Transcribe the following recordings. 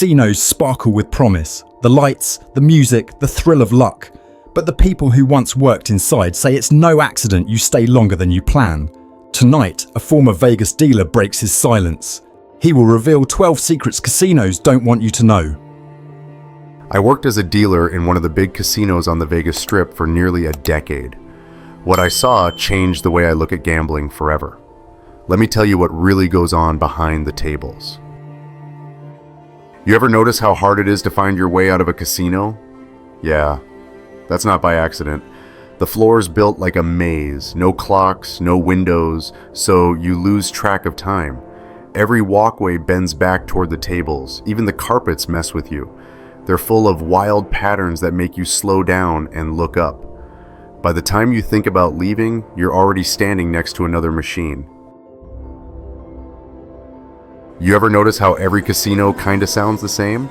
Casinos sparkle with promise. The lights, the music, the thrill of luck. But the people who once worked inside say it's no accident you stay longer than you plan. Tonight, a former Vegas dealer breaks his silence. He will reveal 12 secrets casinos don't want you to know. I worked as a dealer in one of the big casinos on the Vegas Strip for nearly a decade. What I saw changed the way I look at gambling forever. Let me tell you what really goes on behind the tables. You ever notice how hard it is to find your way out of a casino? Yeah, that's not by accident. The floor is built like a maze, no clocks, no windows, so you lose track of time. Every walkway bends back toward the tables, even the carpets mess with you. They're full of wild patterns that make you slow down and look up. By the time you think about leaving, you're already standing next to another machine. You ever notice how every casino kinda sounds the same?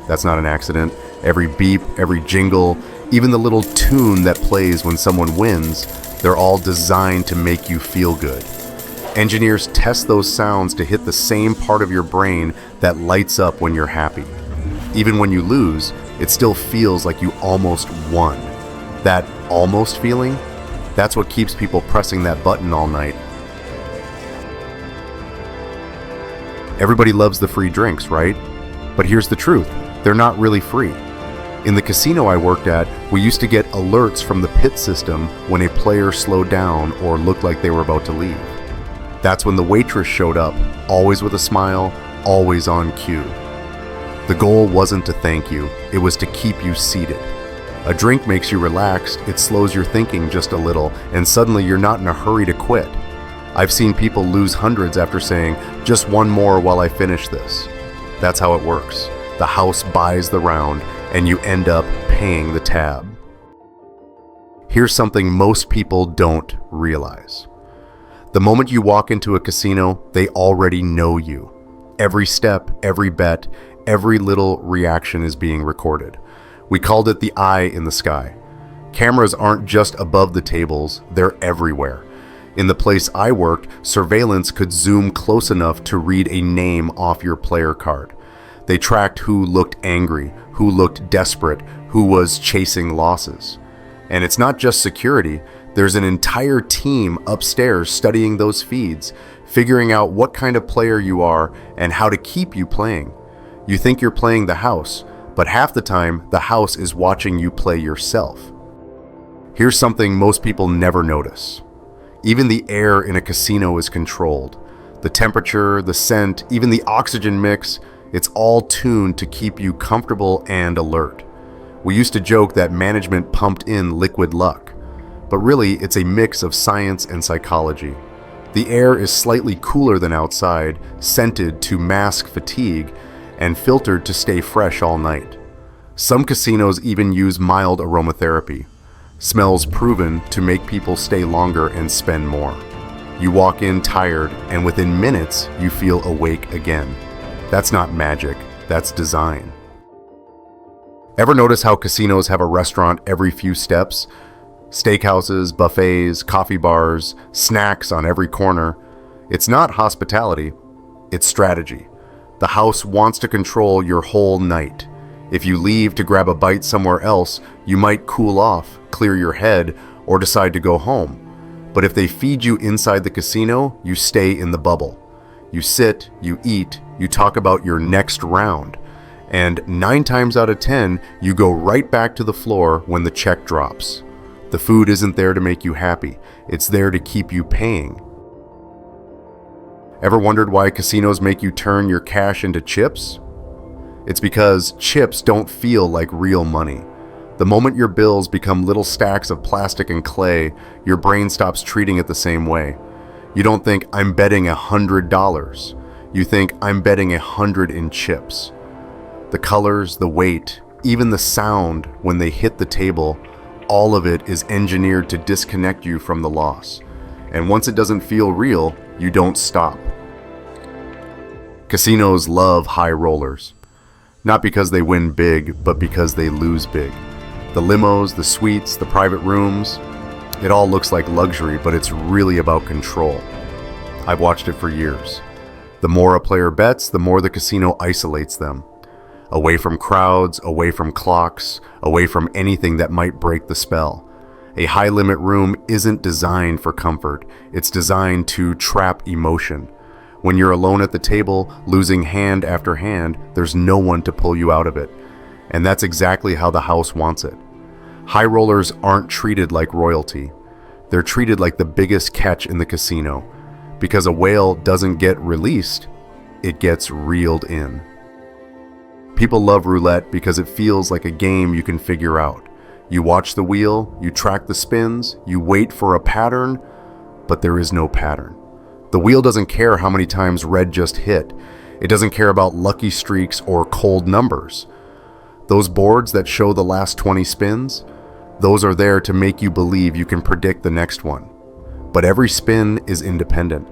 That's not an accident. Every beep, every jingle, even the little tune that plays when someone wins, they're all designed to make you feel good. Engineers test those sounds to hit the same part of your brain that lights up when you're happy. Even when you lose, it still feels like you almost won. That almost feeling, that's what keeps people pressing that button all night. Everybody loves the free drinks, right? But here's the truth, they're not really free. In the casino I worked at, we used to get alerts from the pit system when a player slowed down or looked like they were about to leave. That's when the waitress showed up, always with a smile, always on cue. The goal wasn't to thank you, it was to keep you seated. A drink makes you relaxed, it slows your thinking just a little, and suddenly you're not in a hurry to quit. I've seen people lose hundreds after saying, just one more while I finish this. That's how it works. The house buys the round, and you end up paying the tab. Here's something most people don't realize. The moment you walk into a casino, they already know you. Every step, every bet, every little reaction is being recorded. We called it the eye in the sky. Cameras aren't just above the tables, they're everywhere. In the place I worked, surveillance could zoom close enough to read a name off your player card. They tracked who looked angry, who looked desperate, who was chasing losses. And it's not just security, there's an entire team upstairs studying those feeds, figuring out what kind of player you are and how to keep you playing. You think you're playing the house, but half the time, the house is watching you play yourself. Here's something most people never notice. Even the air in a casino is controlled. The temperature, the scent, even the oxygen mix, it's all tuned to keep you comfortable and alert. We used to joke that management pumped in liquid luck, but really it's a mix of science and psychology. The air is slightly cooler than outside, scented to mask fatigue, and filtered to stay fresh all night. Some casinos even use mild aromatherapy, smells proven to make people stay longer and spend more. You walk in tired, and within minutes, you feel awake again. That's not magic, that's design. Ever notice how casinos have a restaurant every few steps? Steakhouses, buffets, coffee bars, snacks on every corner. It's not hospitality, it's strategy. The house wants to control your whole night. If you leave to grab a bite somewhere else, you might cool off, clear your head, or decide to go home. But if they feed you inside the casino, you stay in the bubble. You sit, you eat, you talk about your next round. And 9 times out of 10, you go right back to the floor when the check drops. The food isn't there to make you happy, it's there to keep you paying. Ever wondered why casinos make you turn your cash into chips? It's because chips don't feel like real money. The moment your bills become little stacks of plastic and clay, your brain stops treating it the same way. You don't think, I'm betting $100. You think, I'm betting 100 in chips. The colors, the weight, even the sound when they hit the table, all of it is engineered to disconnect you from the loss. And once it doesn't feel real, you don't stop. Casinos love high rollers. Not because they win big, but because they lose big. The limos, the suites, the private rooms, it all looks like luxury, but it's really about control. I've watched it for years. The more a player bets, the more the casino isolates them. Away from crowds, away from clocks, away from anything that might break the spell. A high-limit room isn't designed for comfort. It's designed to trap emotion. When you're alone at the table, losing hand after hand, there's no one to pull you out of it. And that's exactly how the house wants it. High rollers aren't treated like royalty. They're treated like the biggest catch in the casino. Because a whale doesn't get released, it gets reeled in. People love roulette because it feels like a game you can figure out. You watch the wheel, you track the spins, you wait for a pattern, but there is no pattern. The wheel doesn't care how many times red just hit. It doesn't care about lucky streaks or cold numbers. Those boards that show the last 20 spins, those are there to make you believe you can predict the next one. But every spin is independent.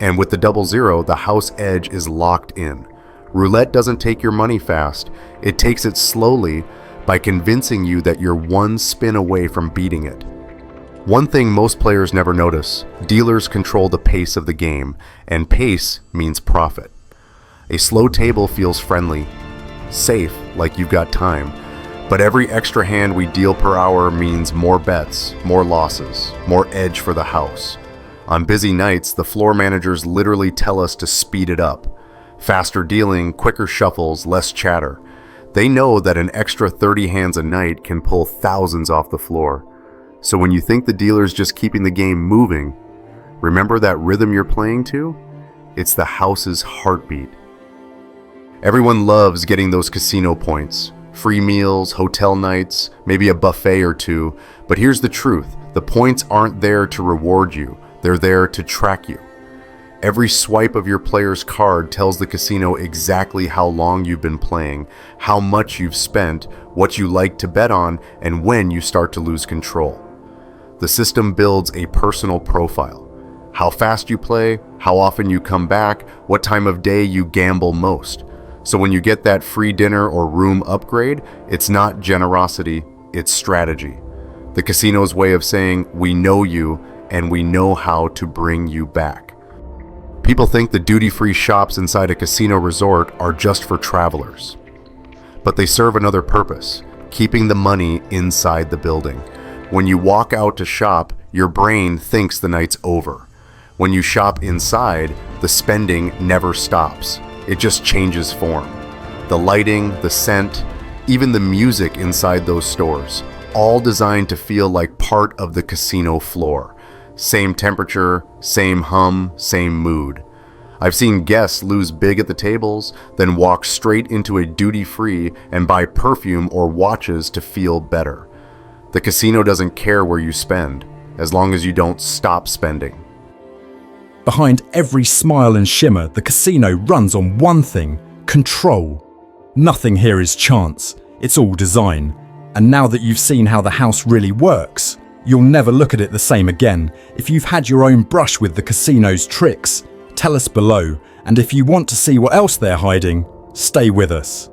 And with the 00, the house edge is locked in. Roulette doesn't take your money fast. It takes it slowly by convincing you that you're one spin away from beating it. One thing most players never notice: dealers control the pace of the game, and pace means profit. A slow table feels friendly, safe, like you've got time, but every extra hand we deal per hour means more bets, more losses, more edge for the house. On busy nights, the floor managers literally tell us to speed it up. Faster dealing, quicker shuffles, less chatter. They know that an extra 30 hands a night can pull thousands off the floor. So when you think the dealer's just keeping the game moving, remember that rhythm you're playing to? It's the house's heartbeat. Everyone loves getting those casino points. Free meals, hotel nights, maybe a buffet or two. But here's the truth. The points aren't there to reward you. They're there to track you. Every swipe of your player's card tells the casino exactly how long you've been playing, how much you've spent, what you like to bet on, and when you start to lose control. The system builds a personal profile. How fast you play, how often you come back, what time of day you gamble most. So when you get that free dinner or room upgrade, it's not generosity, it's strategy. The casino's way of saying, we know you and we know how to bring you back. People think the duty-free shops inside a casino resort are just for travelers. But they serve another purpose, keeping the money inside the building. When you walk out to shop, your brain thinks the night's over. When you shop inside, the spending never stops. It just changes form. The lighting, the scent, even the music inside those stores, all designed to feel like part of the casino floor. Same temperature, same hum, same mood. I've seen guests lose big at the tables, then walk straight into a duty-free and buy perfume or watches to feel better. The casino doesn't care where you spend, as long as you don't stop spending. Behind every smile and shimmer, the casino runs on one thing: control. Nothing here is chance, it's all design. And now that you've seen how the house really works, you'll never look at it the same again. If you've had your own brush with the casino's tricks, tell us below. And if you want to see what else they're hiding, stay with us.